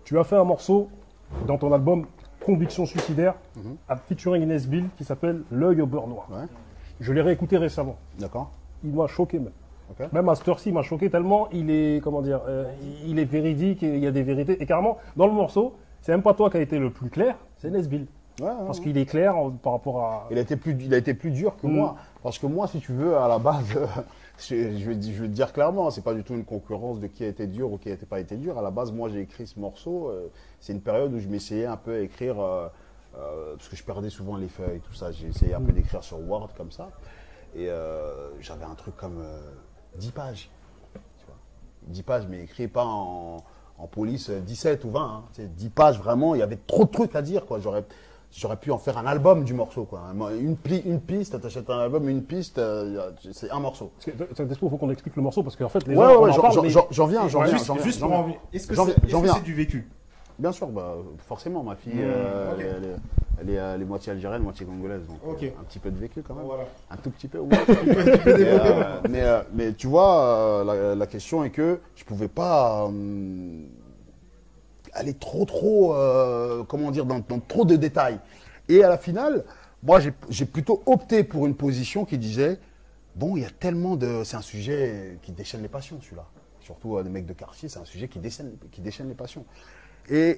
Tu as fait un morceau dans ton album Conviction suicidaire, à featuring Inès Bill, qui s'appelle L'œil au beurre noir. Ouais. Je l'ai réécouté récemment. D'accord. Il m'a choqué même. Ok. Même à cette heure-ci, il m'a choqué tellement il est, comment dire, il est véridique et il y a des vérités. Et carrément, dans le morceau, c'est même pas toi qui a été le plus clair, c'est Inès Bill. Ouais, Parce qu'il est clair par rapport à... il a été plus dur que moi. Parce que moi, si tu veux, à la base, je vais te dire clairement, c'est pas du tout une concurrence de qui a été dur ou qui n'a pas été dur. À la base, moi, j'ai écrit ce morceau. C'est une période où je m'essayais un peu à écrire, parce que je perdais souvent les feuilles, tout ça. J'ai essayé un peu d'écrire sur Word comme ça. Et j'avais un truc comme 10 pages. Tu vois. 10 pages, mais écrit pas en police 17 ou 20. Hein. 10 pages, vraiment, il y avait trop de trucs à dire, quoi. J'aurais pu en faire un album du morceau, quoi. Une piste, t'achètes un album, une piste, c'est un morceau. Il faut qu'on explique le morceau, parce qu'en fait, les Ouais, gens ouais, en parlent, mais- j'en viens. Juste pour envie. Est-ce que c'est du vécu? Bien sûr, bah, forcément, ma fille, ok. elle est moitié algérienne, moitié congolaise, donc Ok. un petit peu de vécu quand même. Voilà. Un tout petit peu, oui. mais tu vois, la question est que je pouvais pas aller trop, comment dire, dans trop de détails. Et à la finale, moi, j'ai plutôt opté pour une position qui disait, bon, il y a tellement de... C'est un sujet qui déchaîne les passions, celui-là. Surtout des mecs de quartier, c'est un sujet qui déchaîne les passions. Et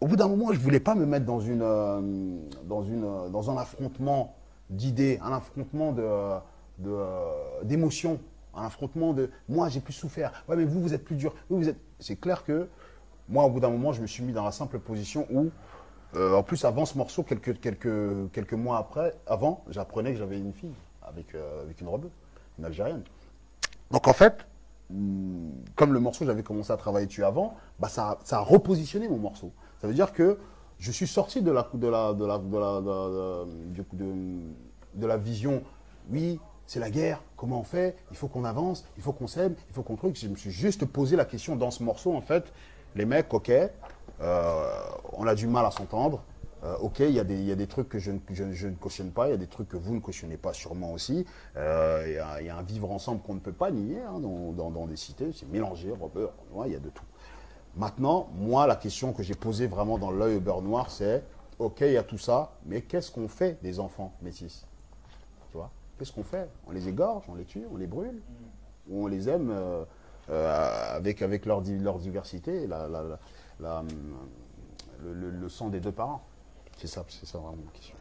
au bout d'un moment, je ne voulais pas me mettre dans un affrontement d'idées, un affrontement d'émotions, un affrontement de « moi, j'ai plus souffert, ouais, mais vous êtes plus dur, vous êtes… » C'est clair que moi, au bout d'un moment, je me suis mis dans la simple position où, en plus, avant ce morceau, quelques mois avant, j'apprenais que j'avais une fille avec une rebeu, une Algérienne. Donc en fait, comme le morceau, j'avais commencé à travailler dessus avant, bah ça a repositionné mon morceau. Ça veut dire que je suis sorti de la vision, oui, c'est la guerre, comment on fait, il faut qu'on avance, il faut qu'on s'aime, il faut qu'on truc. Je me suis juste posé la question dans ce morceau, en fait, les mecs, ok, on a du mal à s'entendre, ok, il y a des trucs que je ne cautionne pas, il y a des trucs que vous ne cautionnez pas sûrement aussi. Il y a un vivre ensemble qu'on ne peut pas nier hein, dans des cités, c'est mélangé, rebeu, il y a de tout. Maintenant, moi, la question que j'ai posée vraiment dans l'œil au beurre noir, c'est, ok, il y a tout ça, mais qu'est-ce qu'on fait des enfants métis? Tu vois, qu'est-ce qu'on fait? On les égorge, on les tue, on les brûle, ou on les aime avec leur diversité, le sang des deux parents. C'est ça vraiment la question.